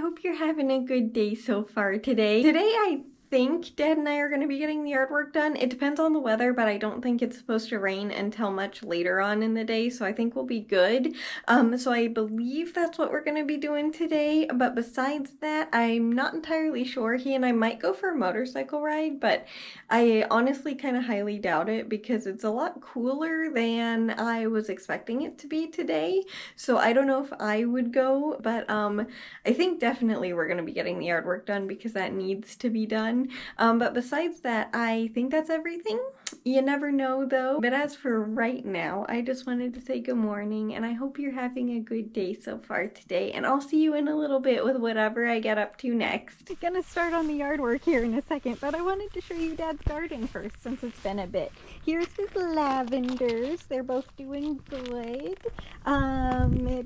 hope you're having a good day so far today. Today I think Dad and I are going to be getting the yard work done. It depends on the weather, but I don't think it's supposed to rain until much later on in the day, so I think we'll be good. So I believe that's what we're going to be doing today, but besides that, I'm not entirely sure. He and I might go for a motorcycle ride, but I honestly kind of highly doubt it because it's a lot cooler than I was expecting it to be today. So I don't know if I would go, but I think definitely we're going to be getting the yard work done because that needs to be done. But besides that, I think that's everything. You never know though. But as for right now, I just wanted to say good morning and I hope you're having a good day so far today. And I'll see you in a little bit with whatever I get up to next. I'm gonna start on the yard work here in a second, but I wanted to show you Dad's garden first since it's been a bit. Here's his lavenders. They're both doing good.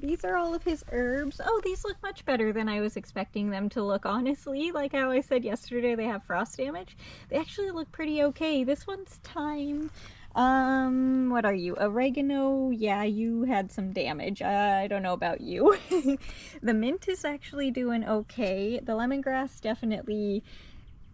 These are all of his herbs. Oh, these look much better than I was expecting them to look, honestly. Like how I said yesterday, they have frost damage. They actually look pretty okay. This one's thyme. What are you? Oregano? Yeah, you had some damage. I don't know about you. The mint is actually doing okay. The lemongrass definitely...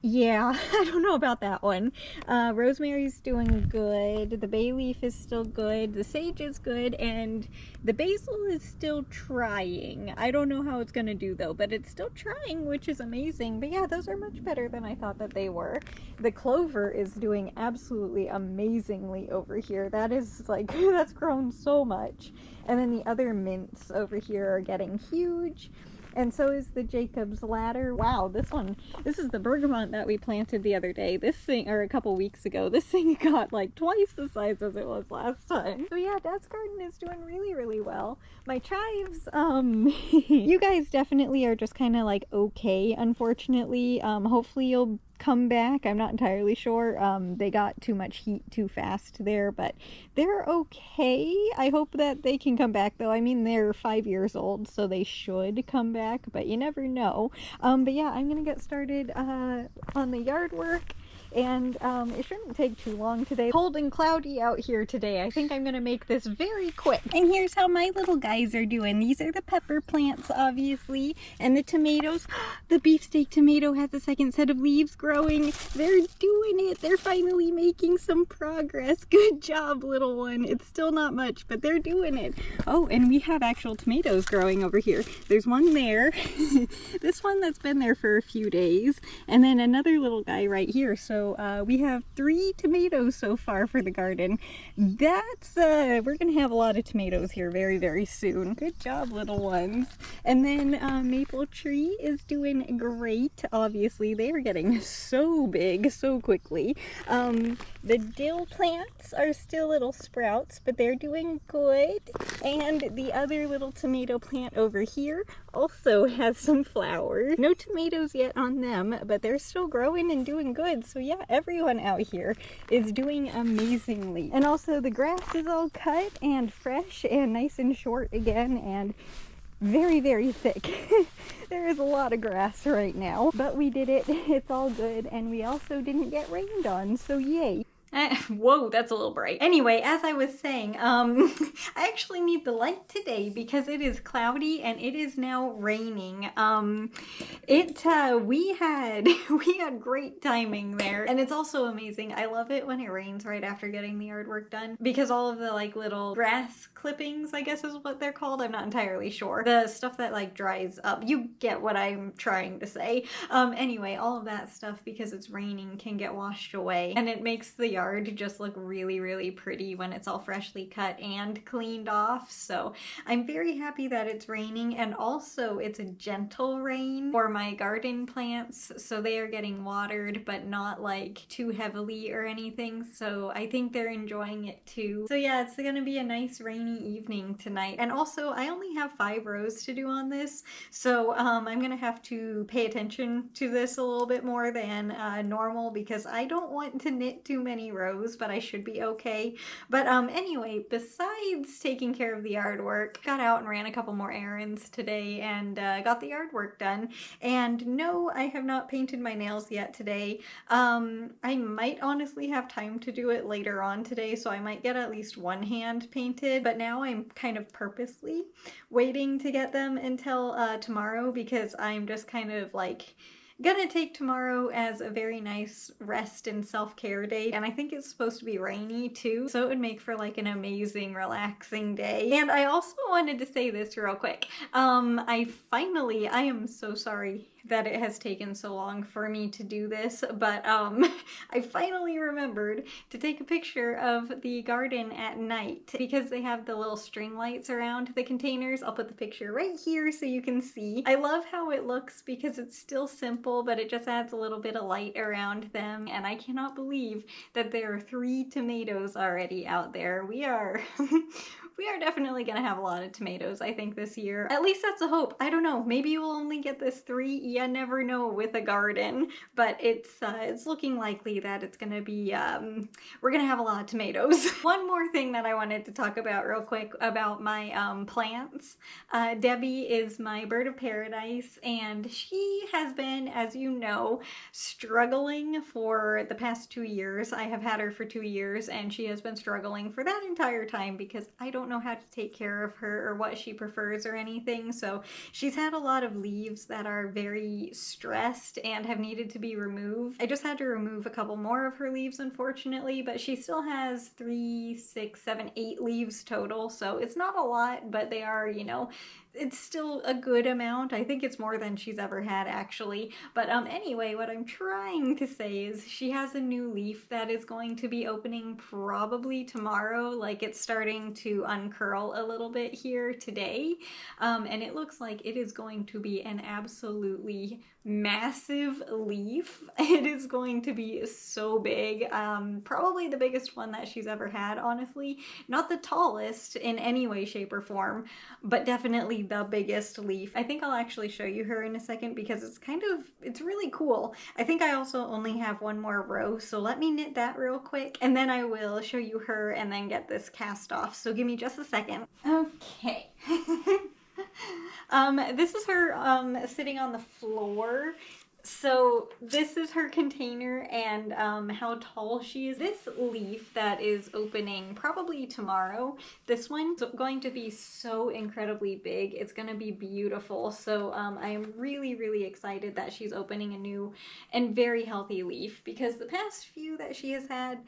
yeah, I don't know about that one. Rosemary's doing good. The bay leaf is still good. The sage is good. And the basil is still trying. I don't know how it's going to do though, but it's still trying, which is amazing. But yeah, those are much better than I thought that they were. The clover is doing absolutely amazingly over here. That is like, that's grown so much. And then the other mints over here are getting huge. And so is the Jacob's Ladder. Wow, this is the bergamot that we planted the other day. This thing, or a couple weeks ago, this thing got like twice the size as it was last time. So yeah, Dad's garden is doing really, really well. My chives, you guys definitely are just kind of like okay, unfortunately. Hopefully you'll come back. I'm not entirely sure. They got too much heat too fast there, but they're okay. I hope that they can come back though. I mean, they're 5 years old, so they should come back, but you never know. But yeah, I'm gonna get started on the yard work. And it shouldn't take too long today. Cold and cloudy out here today. I think I'm gonna make this very quick. And here's how my little guys are doing. These are the pepper plants, obviously, and the tomatoes. The beefsteak tomato has a second set of leaves growing. They're doing it. They're finally making some progress. Good job, little one. It's still not much, but they're doing it. Oh, and we have actual tomatoes growing over here. There's one there. This one that's been there for a few days, and then another little guy right here. So we have 3 tomatoes so far for the garden. That's, we're gonna have a lot of tomatoes here very, very soon. Good job, little ones. And then maple tree is doing great. Obviously, they are getting so big so quickly. The dill plants are still little sprouts, but they're doing good. And the other little tomato plant over here also has some flowers. No tomatoes yet on them, but they're still growing and doing good. So yeah, everyone out here is doing amazingly. And also the grass is all cut and fresh and nice and short again and very, very thick. There is a lot of grass right now, but we did it. It's all good. And we also didn't get rained on, so yay. Whoa, that's a little bright. Anyway, as I was saying, I actually need the light today because it is cloudy and it is now raining. We had great timing there, and it's also amazing. I love it when it rains right after getting the yard work done because all of the like little grass clippings, I guess is what they're called. I'm not entirely sure. The stuff that like dries up. You get what I'm trying to say. Anyway, all of that stuff, because it's raining, can get washed away, and it makes the yard to just look really, really pretty when it's all freshly cut and cleaned off. So I'm very happy that it's raining, and also it's a gentle rain for my garden plants, so they are getting watered but not like too heavily or anything, so I think they're enjoying it too. So yeah, it's gonna be a nice rainy evening tonight. And also I only have 5 rows to do on this, so I'm gonna have to pay attention to this a little bit more than normal because I don't want to knit too many rows, but I should be okay. But anyway, besides taking care of the yard work, got out and ran a couple more errands today and got the yard work done. And no, I have not painted my nails yet today. I might honestly have time to do it later on today, so I might get at least one hand painted, but now I'm kind of purposely waiting to get them until tomorrow because I'm just kind of like gonna take tomorrow as a very nice rest and self-care day, and I think it's supposed to be rainy too, so it would make for like an amazing relaxing day. And I also wanted to say this real quick. I am so sorry that it has taken so long for me to do this, but I finally remembered to take a picture of the garden at night because they have the little string lights around the containers. I'll put the picture right here so you can see. I love how it looks because it's still simple, but it just adds a little bit of light around them, and I cannot believe that there are 3 tomatoes already out there. We are we are definitely gonna have a lot of tomatoes, I think, this year. At least that's a hope. I don't know, maybe we'll only get this 3, you never know with a garden, but it's looking likely that it's gonna be, we're gonna have a lot of tomatoes. One more thing that I wanted to talk about real quick about my plants. Debbie is my bird of paradise, and she has been, as you know, struggling for the past 2 years. I have had her for 2 years, and she has been struggling for that entire time because I don't know how to take care of her or what she prefers or anything. So she's had a lot of leaves that are very stressed and have needed to be removed. I just had to remove a couple more of her leaves, unfortunately, but she still has 3, 6, 7, 8 leaves total. So it's not a lot, but they are, you know, it's still a good amount. I think it's more than she's ever had, actually. But anyway, what I'm trying to say is she has a new leaf that is going to be opening probably tomorrow. Like, it's starting to uncurl a little bit here today. And it looks like it is going to be an absolutely massive leaf. It is going to be so big. Probably the biggest one that she's ever had, honestly. Not the tallest in any way, shape, or form, but definitely the biggest leaf. I think I'll actually show you her in a second because it's really cool. I think I also only have one more row, so let me knit that real quick and then I will show you her and then get this cast off. So give me just a second. Okay. This is her sitting on the floor. So this is her container and how tall she is. This leaf that is opening probably tomorrow, this one's going to be so incredibly big. It's going to be beautiful. So I am really, really excited that she's opening a new and very healthy leaf because the past few that she has had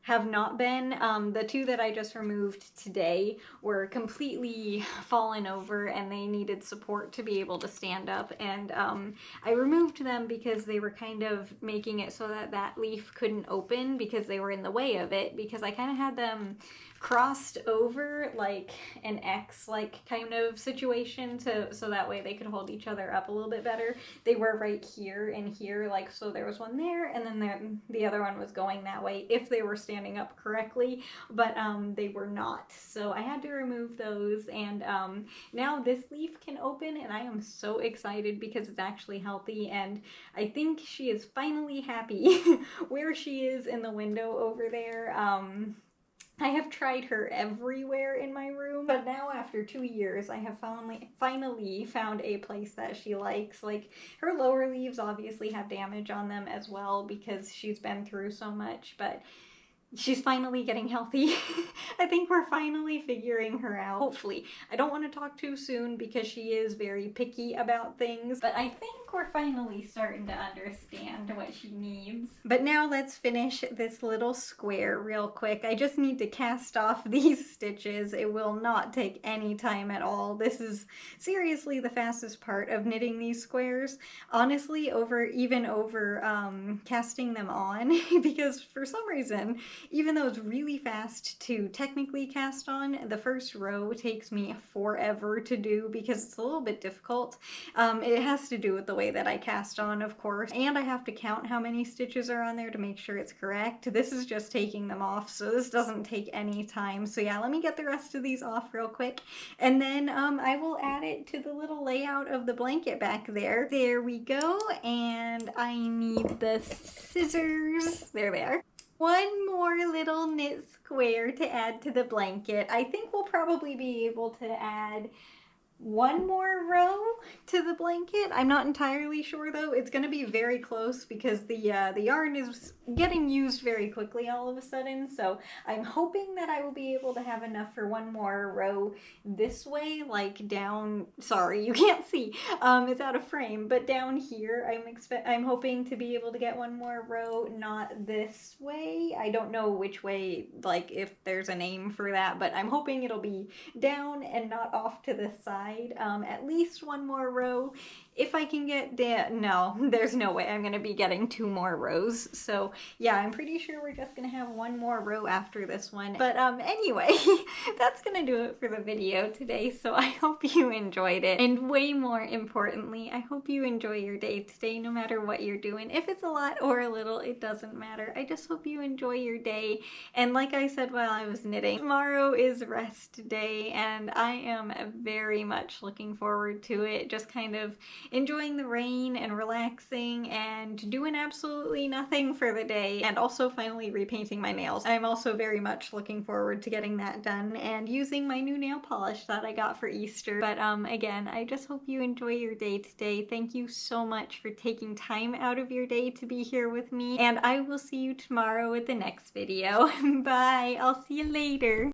have not been. The 2 that I just removed today were completely fallen over and they needed support to be able to stand up, and I removed them because they were kind of making it so that that leaf couldn't open because they were in the way of it, because I kind of had them crossed over like an X like kind of situation so that way they could hold each other up a little bit better. They were right here and here, like, so there was one there and then the other one was going that way if they were standing up correctly, but they were not, so I had to remove those. And now this leaf can open and I am so excited because it's actually healthy, and I think she is finally happy where she is in the window over there. I have tried her everywhere in my room, but now after 2 years, I have finally found a place that she likes. Like, her lower leaves obviously have damage on them as well because she's been through so much, but she's finally getting healthy. I think we're finally figuring her out, hopefully. I don't want to talk too soon because she is very picky about things, but I think we're finally starting to understand what she needs. But now let's finish this little square real quick. I just need to cast off these stitches. It will not take any time at all. This is seriously the fastest part of knitting these squares. Honestly, even over casting them on, because for some reason, even though it's really fast to technically cast on, the first row takes me forever to do because it's a little bit difficult. It has to do with the way that I cast on, of course, and I have to count how many stitches are on there to make sure it's correct. This is just taking them off, so this doesn't take any time. So yeah, let me get the rest of these off real quick, and then I will add it to the little layout of the blanket back there. There we go, and I need the scissors. There they are. One more little knit square to add to the blanket. I think we'll probably be able to add one more row to the blanket. I'm not entirely sure though. It's going to be very close because the yarn is getting used very quickly all of a sudden. So I'm hoping that I will be able to have enough for one more row this way, like down. Sorry, you can't see. It's out of frame, but down here, I'm hoping to be able to get one more row, not this way. I don't know which way, like if there's a name for that, but I'm hoping it'll be down and not off to the side. At least one more row. If I can get no, there's no way I'm gonna be getting 2 more rows. So yeah, I'm pretty sure we're just gonna have one more row after this one. But anyway, that's gonna do it for the video today. So I hope you enjoyed it. And way more importantly, I hope you enjoy your day today, no matter what you're doing. If it's a lot or a little, it doesn't matter. I just hope you enjoy your day. And like I said while I was knitting, tomorrow is rest day, and I am very much looking forward to it. Just kind of enjoying the rain and relaxing and doing absolutely nothing for the day, and also finally repainting my nails. I'm also very much looking forward to getting that done and using my new nail polish that I got for Easter. But again, I just hope you enjoy your day today. Thank you so much for taking time out of your day to be here with me, and I will see you tomorrow with the next video. Bye! I'll see you later!